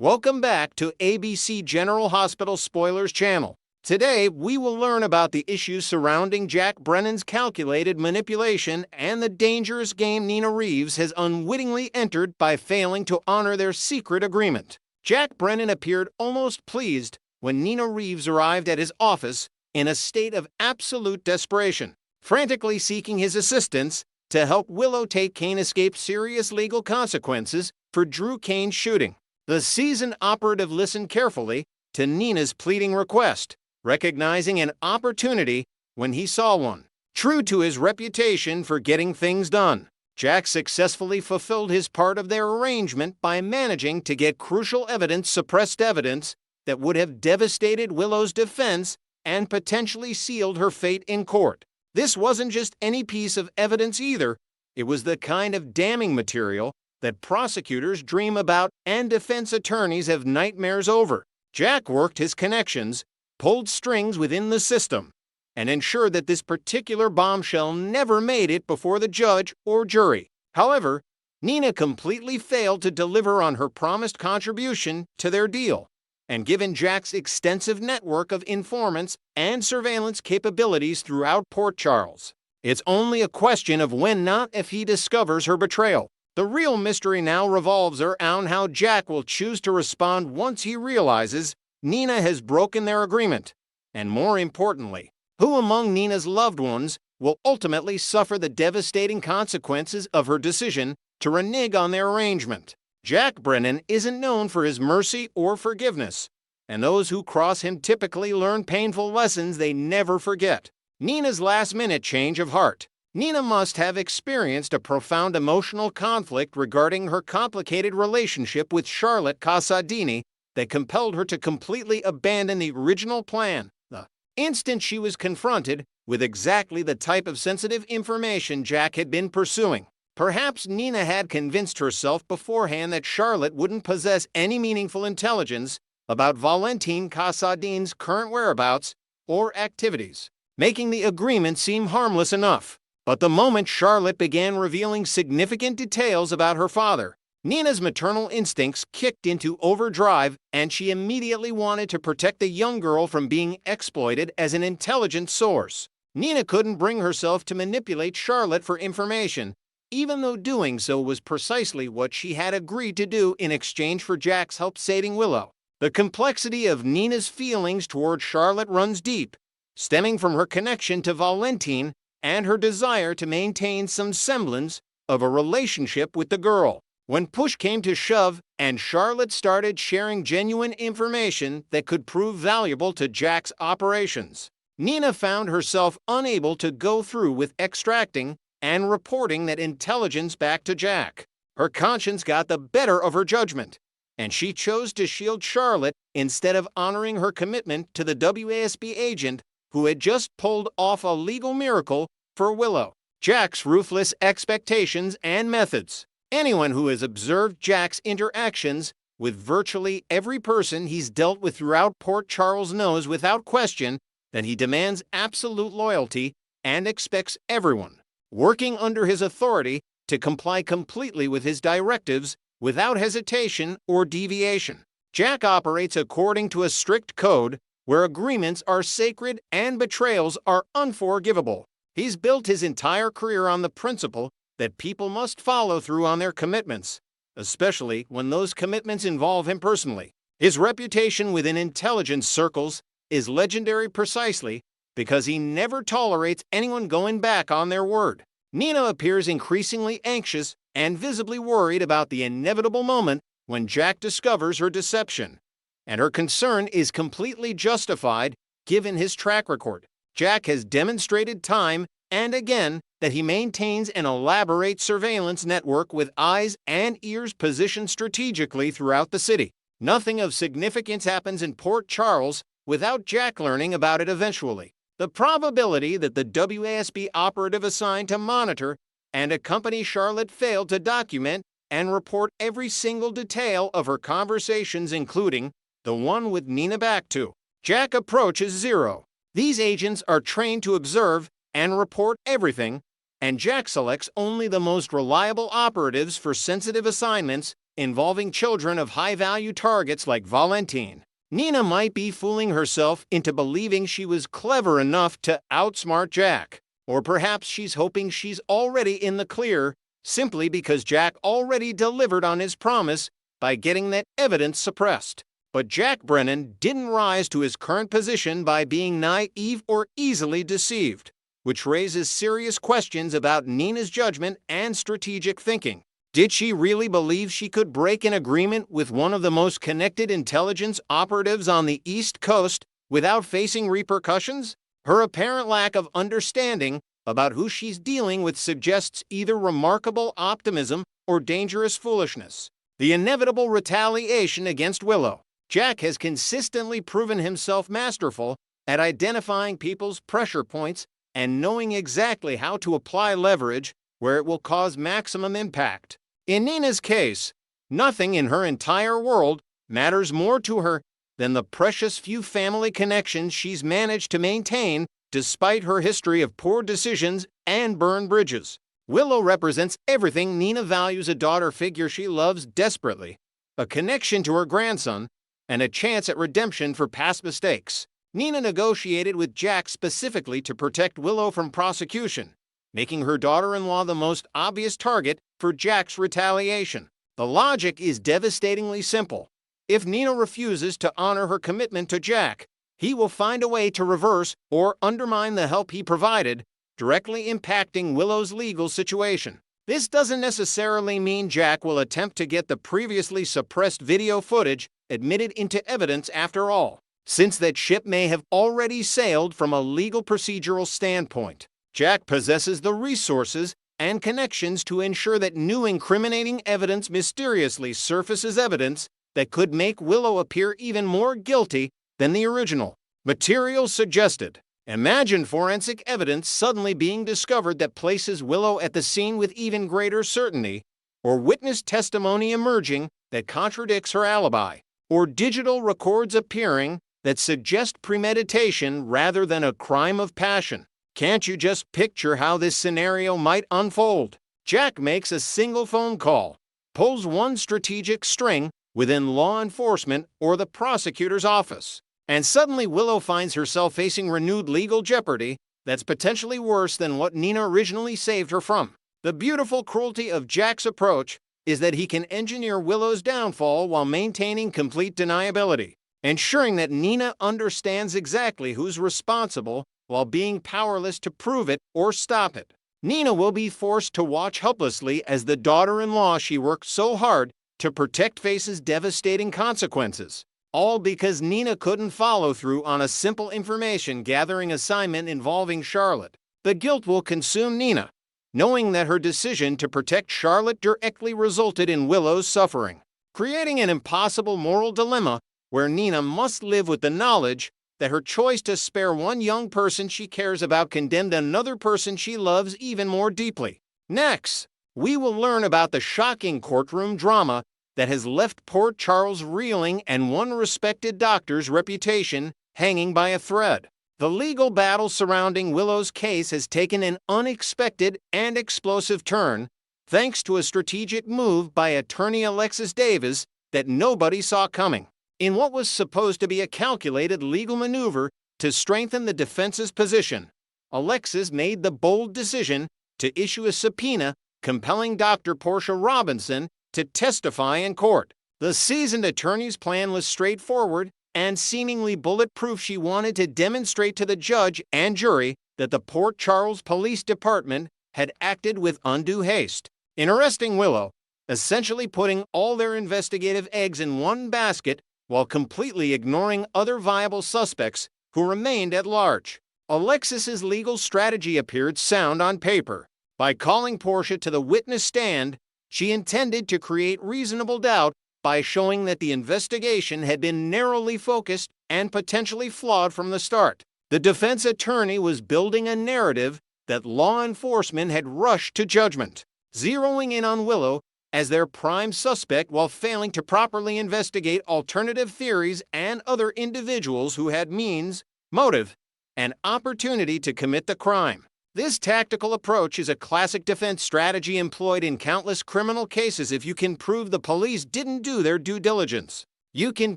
Welcome back to ABC General Hospital Spoilers channel. Today, we will learn about the issues surrounding Jack Brennan's calculated manipulation and the dangerous game Nina Reeves has unwittingly entered by failing to honor their secret agreement. Jack Brennan appeared almost pleased when Nina Reeves arrived at his office in a state of absolute desperation, frantically seeking his assistance to help Willow take Cain escape serious legal consequences for Drew Cain's shooting. The seasoned operative listened carefully to Nina's pleading request, recognizing an opportunity when he saw one. True to his reputation for getting things done, Jack successfully fulfilled his part of their arrangement by managing to get crucial evidence, suppressed evidence, that would have devastated Willow's defense and potentially sealed her fate in court. This wasn't just any piece of evidence either. It was the kind of damning material that prosecutors dream about and defense attorneys have nightmares over. Jack worked his connections, pulled strings within the system, and ensured that this particular bombshell never made it before the judge or jury. However, Nina completely failed to deliver on her promised contribution to their deal, and given Jack's extensive network of informants and surveillance capabilities throughout Port Charles, it's only a question of when, not if, he discovers her betrayal. The real mystery now revolves around how Jack will choose to respond once he realizes Nina has broken their agreement, and more importantly, who among Nina's loved ones will ultimately suffer the devastating consequences of her decision to renege on their arrangement. Jack Brennan isn't known for his mercy or forgiveness, and those who cross him typically learn painful lessons they never forget. Nina's last-minute change of heart. Nina must have experienced a profound emotional conflict regarding her complicated relationship with Charlotte Casadini that compelled her to completely abandon the original plan the instant she was confronted with exactly the type of sensitive information Jack had been pursuing. Perhaps Nina had convinced herself beforehand that Charlotte wouldn't possess any meaningful intelligence about Valentine Casadini's current whereabouts or activities, making the agreement seem harmless enough. But the moment Charlotte began revealing significant details about her father, Nina's maternal instincts kicked into overdrive, and she immediately wanted to protect the young girl from being exploited as an intelligence source. Nina couldn't bring herself to manipulate Charlotte for information, even though doing so was precisely what she had agreed to do in exchange for Jack's help saving Willow. The complexity of Nina's feelings toward Charlotte runs deep, stemming from her connection to Valentine and her desire to maintain some semblance of a relationship with the girl. When push came to shove and Charlotte started sharing genuine information that could prove valuable to Jack's operations, Nina found herself unable to go through with extracting and reporting that intelligence back to Jack. Her conscience got the better of her judgment, and she chose to shield Charlotte instead of honoring her commitment to the WASB agent who had just pulled off a legal miracle for Willow. Jack's ruthless expectations and methods. Anyone who has observed Jack's interactions with virtually every person he's dealt with throughout Port Charles knows without question that he demands absolute loyalty and expects everyone working under his authority to comply completely with his directives without hesitation or deviation. Jack operates according to a strict code where agreements are sacred and betrayals are unforgivable. He's built his entire career on the principle that people must follow through on their commitments, especially when those commitments involve him personally. His reputation within intelligence circles is legendary precisely because he never tolerates anyone going back on their word. Nina appears increasingly anxious and visibly worried about the inevitable moment when Jack discovers her deception, and her concern is completely justified given his track record. Jack has demonstrated time and again that he maintains an elaborate surveillance network with eyes and ears positioned strategically throughout the city. Nothing of significance happens in Port Charles without Jack learning about it eventually. The probability that the WASB operative assigned to monitor and accompany Charlotte failed to document and report every single detail of her conversations, including the one with Nina back to Jack, approaches zero. These agents are trained to observe and report everything, and Jack selects only the most reliable operatives for sensitive assignments involving children of high-value targets like Valentine. Nina might be fooling herself into believing she was clever enough to outsmart Jack. Or perhaps she's hoping she's already in the clear simply because Jack already delivered on his promise by getting that evidence suppressed. But Jack Brennan didn't rise to his current position by being naive or easily deceived, which raises serious questions about Nina's judgment and strategic thinking. Did she really believe she could break an agreement with one of the most connected intelligence operatives on the East Coast without facing repercussions? Her apparent lack of understanding about who she's dealing with suggests either remarkable optimism or dangerous foolishness. The inevitable retaliation against Willow. Jack has consistently proven himself masterful at identifying people's pressure points and knowing exactly how to apply leverage where it will cause maximum impact. In Nina's case, nothing in her entire world matters more to her than the precious few family connections she's managed to maintain despite her history of poor decisions and burned bridges. Willow represents everything Nina values a daughter figure she loves desperately: a connection to her grandson and a chance at redemption for past mistakes. Nina negotiated with Jack specifically to protect Willow from prosecution, making her daughter-in-law the most obvious target for Jack's retaliation. The logic is devastatingly simple. If Nina refuses to honor her commitment to Jack, he will find a way to reverse or undermine the help he provided, directly impacting Willow's legal situation. This doesn't necessarily mean Jack will attempt to get the previously suppressed video footage admitted into evidence after all, since that ship may have already sailed from a legal procedural standpoint. Jack possesses the resources and connections to ensure that new incriminating evidence mysteriously surfaces evidence that could make Willow appear even more guilty than the original. Material suggested. Imagine forensic evidence suddenly being discovered that places Willow at the scene with even greater certainty, or witness testimony emerging that contradicts her alibi, or digital records appearing that suggest premeditation rather than a crime of passion. Can't you just picture how this scenario might unfold? Jack makes a single phone call, pulls one strategic string within law enforcement or the prosecutor's office, and suddenly Willow finds herself facing renewed legal jeopardy that's potentially worse than what Nina originally saved her from. The beautiful cruelty of Jack's approach is that he can engineer Willow's downfall while maintaining complete deniability, ensuring that Nina understands exactly who's responsible while being powerless to prove it or stop it. Nina will be forced to watch helplessly as the daughter-in-law she worked so hard to protect faces devastating consequences, all because Nina couldn't follow through on a simple information gathering assignment involving Charlotte. The guilt will consume Nina, knowing that her decision to protect Charlotte directly resulted in Willow's suffering, creating an impossible moral dilemma where Nina must live with the knowledge that her choice to spare one young person she cares about condemned another person she loves even more deeply. Next, we will learn about the shocking courtroom drama that has left Port Charles reeling and one respected doctor's reputation hanging by a thread. The legal battle surrounding Willow's case has taken an unexpected and explosive turn, thanks to a strategic move by attorney Alexis Davis that nobody saw coming. In what was supposed to be a calculated legal maneuver to strengthen the defense's position, Alexis made the bold decision to issue a subpoena compelling Dr. Portia Robinson to testify in court. The seasoned attorney's plan was straightforward and seemingly bulletproof. She wanted to demonstrate to the judge and jury that the Port Charles Police Department had acted with undue haste, in arresting Willow, essentially putting all their investigative eggs in one basket while completely ignoring other viable suspects who remained at large. Alexis's legal strategy appeared sound on paper. By calling Portia to the witness stand, she intended to create reasonable doubt by showing that the investigation had been narrowly focused and potentially flawed from the start. The defense attorney was building a narrative that law enforcement had rushed to judgment, zeroing in on Willow as their prime suspect while failing to properly investigate alternative theories and other individuals who had means, motive, and opportunity to commit the crime. This tactical approach is a classic defense strategy employed in countless criminal cases if you can prove the police didn't do their due diligence. You can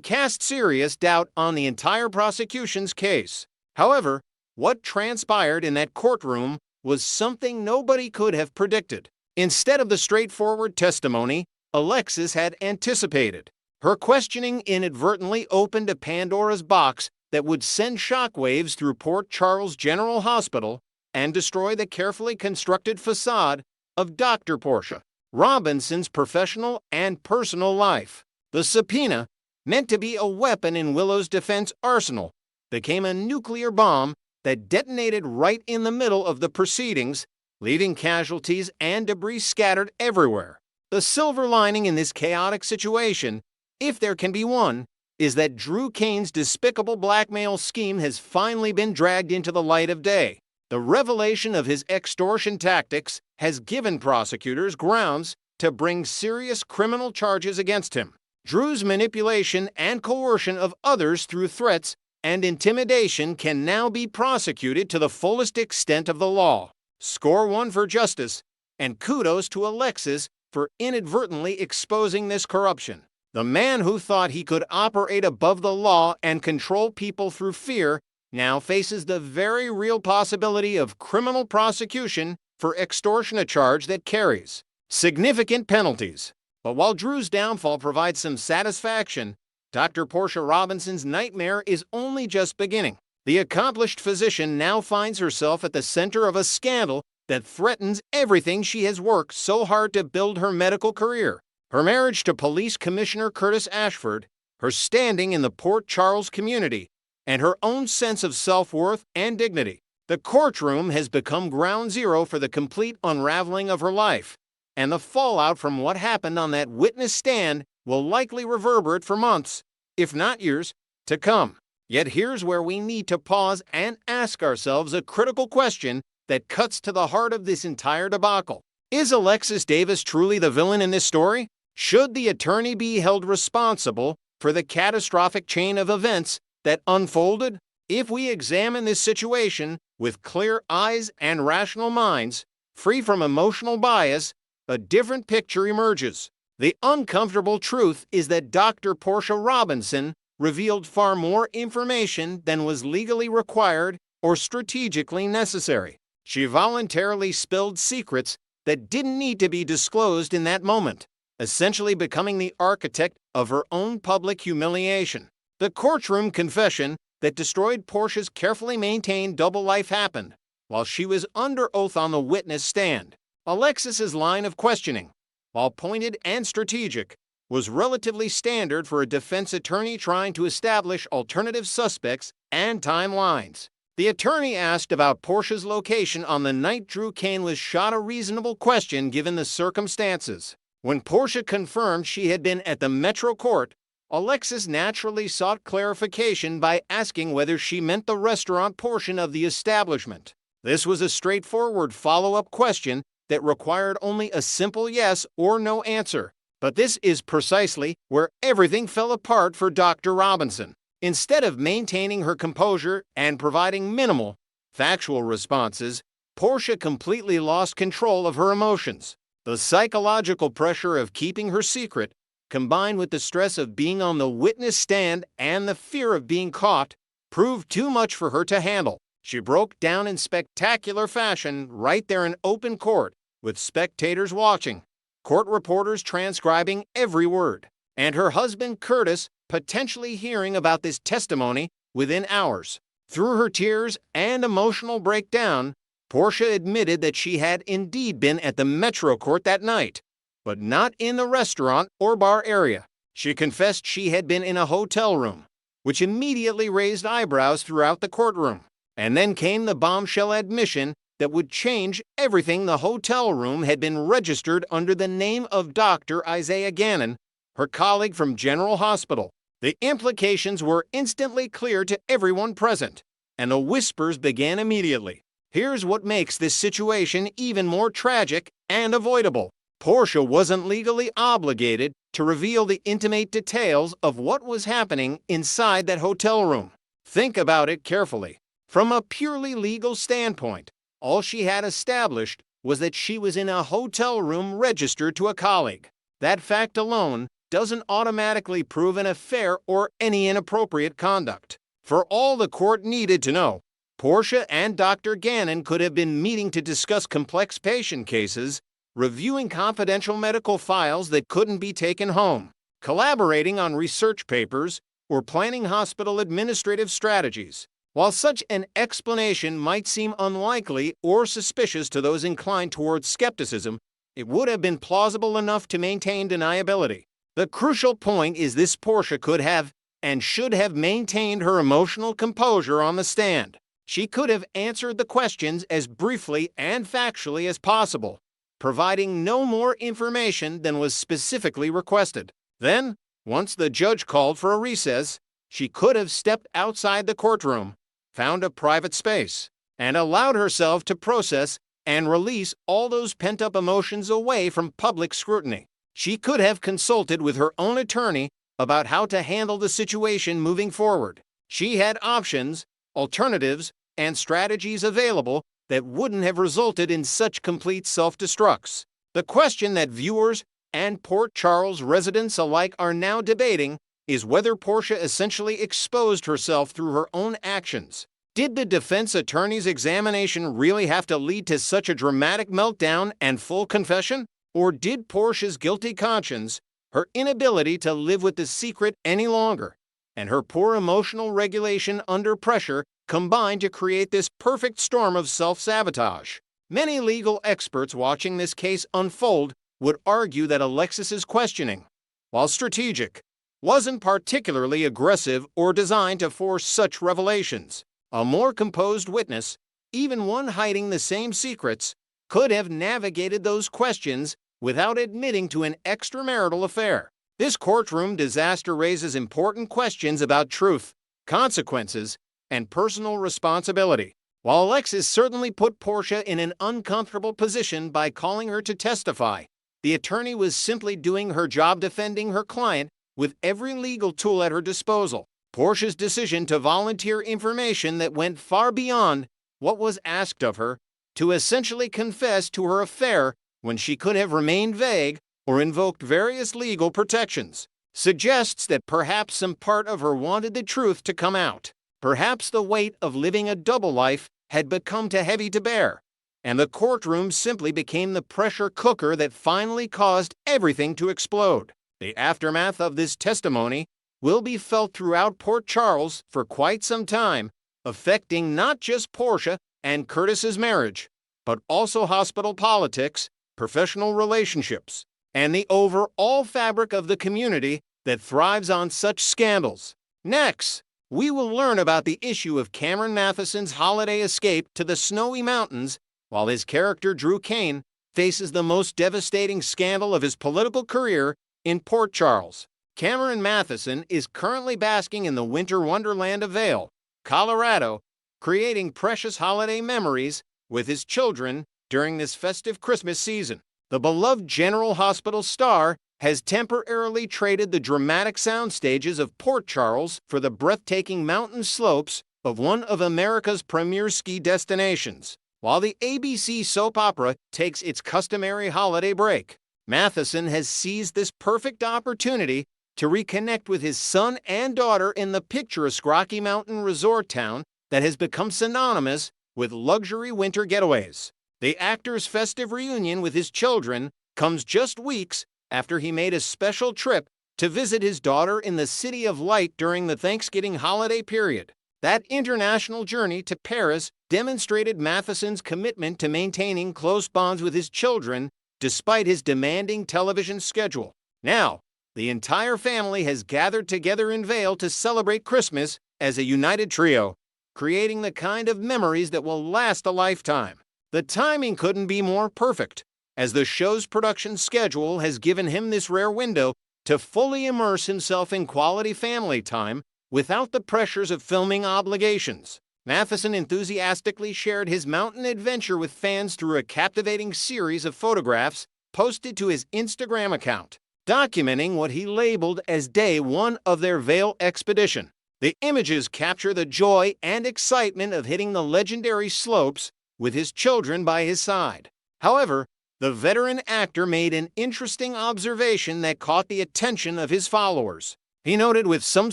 cast serious doubt on the entire prosecution's case. However, what transpired in that courtroom was something nobody could have predicted. Instead of the straightforward testimony Alexis had anticipated, her questioning inadvertently opened a Pandora's box that would send shockwaves through Port Charles General Hospital and destroy the carefully constructed facade of Dr. Portia Robinson's professional and personal life. The subpoena, meant to be a weapon in Willow's defense arsenal, became a nuclear bomb that detonated right in the middle of the proceedings, leaving casualties and debris scattered everywhere. The silver lining in this chaotic situation, if there can be one, is that Drew Cain's despicable blackmail scheme has finally been dragged into the light of day. The revelation of his extortion tactics has given prosecutors grounds to bring serious criminal charges against him. Drew's manipulation and coercion of others through threats and intimidation can now be prosecuted to the fullest extent of the law. Score one for justice, and kudos to Alexis for inadvertently exposing this corruption. The man who thought he could operate above the law and control people through fear now faces the very real possibility of criminal prosecution for extortion, a charge that carries significant penalties. But while Drew's downfall provides some satisfaction, Dr. Portia Robinson's nightmare is only just beginning. The accomplished physician now finds herself at the center of a scandal that threatens everything she has worked so hard to build her medical career. Her marriage to Police Commissioner Curtis Ashford, her standing in the Port Charles community, and her own sense of self-worth and dignity. The courtroom has become ground zero for the complete unraveling of her life, and the fallout from what happened on that witness stand will likely reverberate for months, if not years, to come. Yet here's where we need to pause and ask ourselves a critical question that cuts to the heart of this entire debacle. Is Alexis Davis truly the villain in this story? Should the attorney be held responsible for the catastrophic chain of events that unfolded? If we examine this situation with clear eyes and rational minds, free from emotional bias, a different picture emerges. The uncomfortable truth is that Dr. Portia Robinson revealed far more information than was legally required or strategically necessary. She voluntarily spilled secrets that didn't need to be disclosed in that moment, essentially becoming the architect of her own public humiliation. The courtroom confession that destroyed Portia's carefully maintained double life happened while she was under oath on the witness stand. Alexis's line of questioning, while pointed and strategic, was relatively standard for a defense attorney trying to establish alternative suspects and timelines. The attorney asked about Portia's location on the night Drew Cain was shot, a reasonable question given the circumstances. When Portia confirmed she had been at the Metro Court, Alexis naturally sought clarification by asking whether she meant the restaurant portion of the establishment. This was a straightforward follow-up question that required only a simple yes or no answer. But this is precisely where everything fell apart for Dr. Robinson. Instead of maintaining her composure and providing minimal, factual responses, Portia completely lost control of her emotions. The psychological pressure of keeping her secret, combined with the stress of being on the witness stand and the fear of being caught, proved too much for her to handle. She broke down in spectacular fashion right there in open court, with spectators watching, court reporters transcribing every word, and her husband Curtis potentially hearing about this testimony within hours. Through her tears and emotional breakdown, Portia admitted that she had indeed been at the Metro Court that night, but not in the restaurant or bar area. She confessed she had been in a hotel room, which immediately raised eyebrows throughout the courtroom. And then came the bombshell admission that would change everything. The hotel room had been registered under the name of Dr. Isaiah Gannon, her colleague from General Hospital. The implications were instantly clear to everyone present, and the whispers began immediately. Here's what makes this situation even more tragic and avoidable. Portia wasn't legally obligated to reveal the intimate details of what was happening inside that hotel room. Think about it carefully. From a purely legal standpoint, All she had established was that she was in a hotel room registered to a colleague. That fact alone doesn't automatically prove an affair or any inappropriate conduct. For all the court needed to know, Portia and Dr. Gannon could have been meeting to discuss complex patient cases, reviewing confidential medical files that couldn't be taken home, collaborating on research papers, or planning hospital administrative strategies. While such an explanation might seem unlikely or suspicious to those inclined towards skepticism, it would have been plausible enough to maintain deniability. The crucial point is this: Portia could have and should have maintained her emotional composure on the stand. She could have answered the questions as briefly and factually as possible, providing no more information than was specifically requested. Then, once the judge called for a recess, she could have stepped outside the courtroom, found a private space, and allowed herself to process and release all those pent-up emotions away from public scrutiny. She could have consulted with her own attorney about how to handle the situation moving forward. She had options, alternatives, and strategies available that wouldn't have resulted in such complete self-destructs. The question that viewers and Port Charles residents alike are now debating is whether Portia essentially exposed herself through her own actions. Did the defense attorney's examination really have to lead to such a dramatic meltdown and full confession? Or did Portia's guilty conscience, her inability to live with the secret any longer, and her poor emotional regulation under pressure combine to create this perfect storm of self-sabotage? Many legal experts watching this case unfold would argue that Alexis's questioning, while strategic, wasn't particularly aggressive or designed to force such revelations. A more composed witness, even one hiding the same secrets, could have navigated those questions without admitting to an extramarital affair. This courtroom disaster raises important questions about truth, consequences, and personal responsibility. While Alexis certainly put Portia in an uncomfortable position by calling her to testify, the attorney was simply doing her job defending her client with every legal tool at her disposal. Portia's decision to volunteer information that went far beyond what was asked of her, to essentially confess to her affair when she could have remained vague or invoked various legal protections, suggests that perhaps some part of her wanted the truth to come out. Perhaps the weight of living a double life had become too heavy to bear, and the courtroom simply became the pressure cooker that finally caused everything to explode. The aftermath of this testimony will be felt throughout Port Charles for quite some time, affecting not just Portia and Curtis's marriage, but also hospital politics, professional relationships, and the overall fabric of the community that thrives on such scandals. Next, we will learn about the issue of Cameron Mathison's holiday escape to the snowy mountains, while his character Drew Cain faces the most devastating scandal of his political career in Port Charles. Cameron Mathison is currently basking in the winter wonderland of Vail, Colorado, creating precious holiday memories with his children during this festive Christmas season. The beloved General Hospital star has temporarily traded the dramatic sound stages of Port Charles for the breathtaking mountain slopes of one of America's premier ski destinations. While the ABC soap opera takes its customary holiday break, Mathison has seized this perfect opportunity to reconnect with his son and daughter in the picturesque Rocky Mountain resort town that has become synonymous with luxury winter getaways. The actor's festive reunion with his children comes just weeks after he made a special trip to visit his daughter in the City of Light during the Thanksgiving holiday period. That international journey to Paris demonstrated Mathison's commitment to maintaining close bonds with his children despite his demanding television schedule. Now, the entire family has gathered together in Vail to celebrate Christmas as a united trio, creating the kind of memories that will last a lifetime. The timing couldn't be more perfect, as the show's production schedule has given him this rare window to fully immerse himself in quality family time without the pressures of filming obligations. Mathison enthusiastically shared his mountain adventure with fans through a captivating series of photographs posted to his Instagram account, documenting what he labeled as day one of their Vail expedition. The images capture the joy and excitement of hitting the legendary slopes with his children by his side. However, the veteran actor made an interesting observation that caught the attention of his followers. He noted with some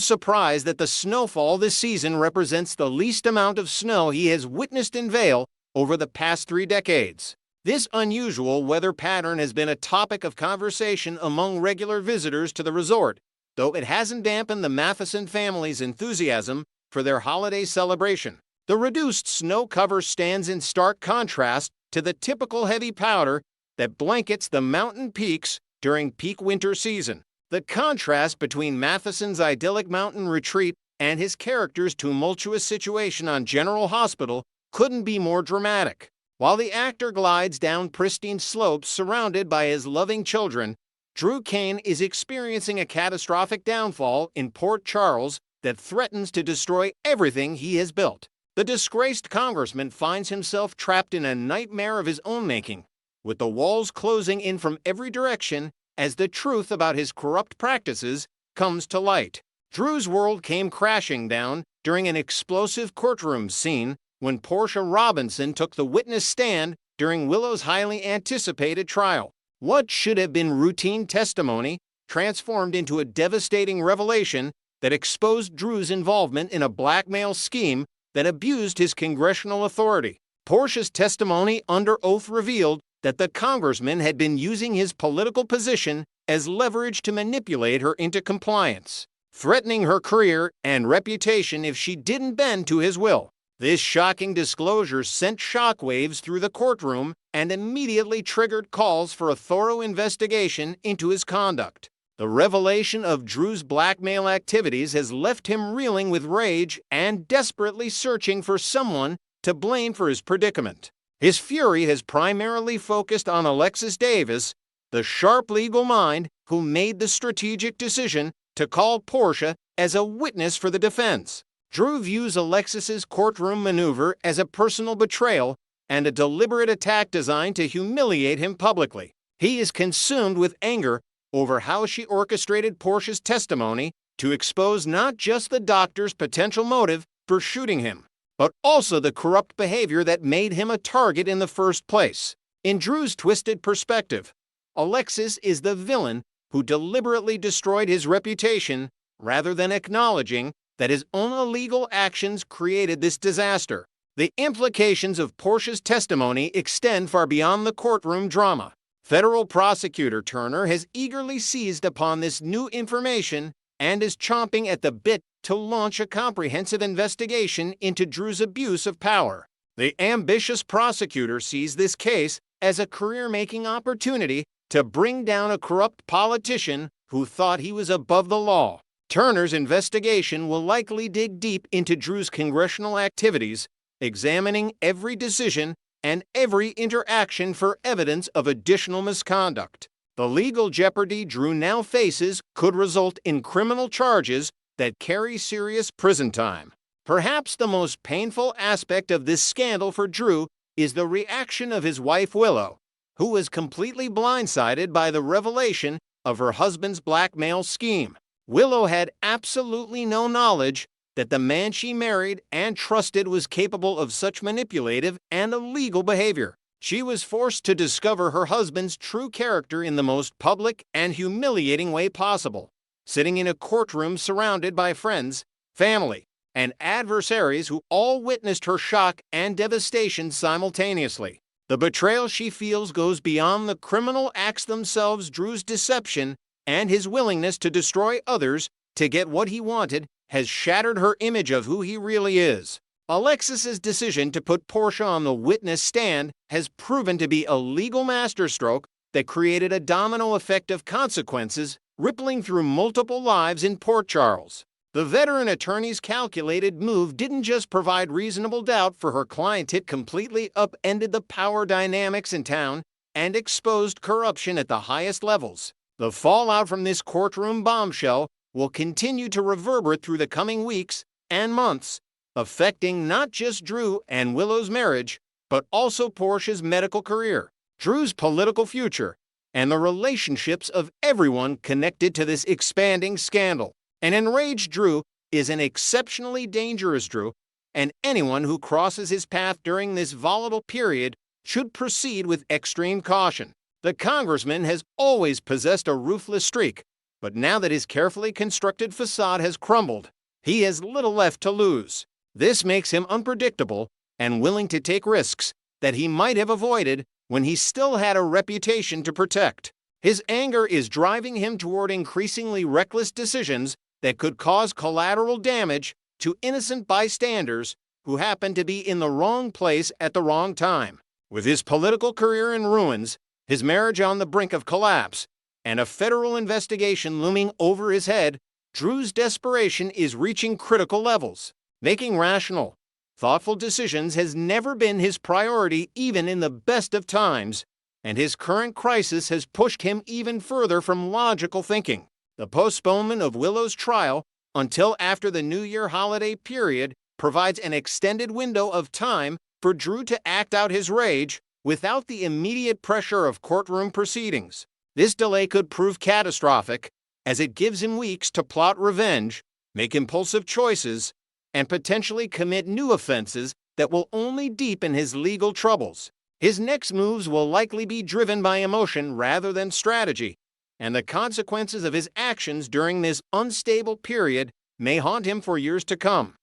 surprise that the snowfall this season represents the least amount of snow he has witnessed in Vail over the past 3 decades. This unusual weather pattern has been a topic of conversation among regular visitors to the resort, though it hasn't dampened the Mathison family's enthusiasm for their holiday celebration. The reduced snow cover stands in stark contrast to the typical heavy powder that blankets the mountain peaks during peak winter season. The contrast between Mathison's idyllic mountain retreat and his character's tumultuous situation on General Hospital couldn't be more dramatic. While the actor glides down pristine slopes surrounded by his loving children, Drew Cain is experiencing a catastrophic downfall in Port Charles that threatens to destroy everything he has built. The disgraced congressman finds himself trapped in a nightmare of his own making, with the walls closing in from every direction as the truth about his corrupt practices comes to light. Drew's world came crashing down during an explosive courtroom scene when Portia Robinson took the witness stand during Willow's highly anticipated trial. What should have been routine testimony transformed into a devastating revelation that exposed Drew's involvement in a blackmail scheme that abused his congressional authority. Portia's testimony under oath revealed that the congressman had been using his political position as leverage to manipulate her into compliance, threatening her career and reputation if she didn't bend to his will. This shocking disclosure sent shockwaves through the courtroom and immediately triggered calls for a thorough investigation into his conduct. The revelation of Drew's blackmail activities has left him reeling with rage and desperately searching for someone to blame for his predicament. His fury has primarily focused on Alexis Davis, the sharp legal mind who made the strategic decision to call Portia as a witness for the defense. Drew views Alexis's courtroom maneuver as a personal betrayal and a deliberate attack designed to humiliate him publicly. He is consumed with anger over how she orchestrated Portia's testimony to expose not just the doctor's potential motive for shooting him, but also the corrupt behavior that made him a target in the first place. In Drew's twisted perspective, Alexis is the villain who deliberately destroyed his reputation rather than acknowledging that his own illegal actions created this disaster. The implications of Portia's testimony extend far beyond the courtroom drama. Federal prosecutor Turner has eagerly seized upon this new information and is chomping at the bit to launch a comprehensive investigation into Drew's abuse of power. The ambitious prosecutor sees this case as a career-making opportunity to bring down a corrupt politician who thought he was above the law. Turner's investigation will likely dig deep into Drew's congressional activities, examining every decision and every interaction for evidence of additional misconduct. The legal jeopardy Drew now faces could result in criminal charges that carry serious prison time. Perhaps the most painful aspect of this scandal for Drew is the reaction of his wife Willow, who was completely blindsided by the revelation of her husband's blackmail scheme. Willow had absolutely no knowledge that the man she married and trusted was capable of such manipulative and illegal behavior. She was forced to discover her husband's true character in the most public and humiliating way possible, sitting in a courtroom surrounded by friends, family, and adversaries who all witnessed her shock and devastation simultaneously. The betrayal she feels goes beyond the criminal acts themselves. Drew's deception and his willingness to destroy others to get what he wanted has shattered her image of who he really is. Alexis's decision to put Portia on the witness stand has proven to be a legal masterstroke that created a domino effect of consequences rippling through multiple lives in Port Charles. The veteran attorney's calculated move didn't just provide reasonable doubt for her client, it completely upended the power dynamics in town and exposed corruption at the highest levels. The fallout from this courtroom bombshell will continue to reverberate through the coming weeks and months, affecting not just Drew and Willow's marriage, but also Portia's medical career, Drew's political future, and the relationships of everyone connected to this expanding scandal. An enraged Drew is an exceptionally dangerous Drew, and anyone who crosses his path during this volatile period should proceed with extreme caution. The congressman has always possessed a ruthless streak, but now that his carefully constructed facade has crumbled, he has little left to lose. This makes him unpredictable and willing to take risks that he might have avoided when he still had a reputation to protect. His anger is driving him toward increasingly reckless decisions that could cause collateral damage to innocent bystanders who happen to be in the wrong place at the wrong time. With his political career in ruins, his marriage on the brink of collapse, and a federal investigation looming over his head, Drew's desperation is reaching critical levels. Making rational, thoughtful decisions has never been his priority even in the best of times, and his current crisis has pushed him even further from logical thinking. The postponement of Willow's trial until after the New Year holiday period provides an extended window of time for Drew to act out his rage without the immediate pressure of courtroom proceedings. This delay could prove catastrophic, as it gives him weeks to plot revenge, make impulsive choices, and potentially commit new offenses that will only deepen his legal troubles. His next moves will likely be driven by emotion rather than strategy, and the consequences of his actions during this unstable period may haunt him for years to come.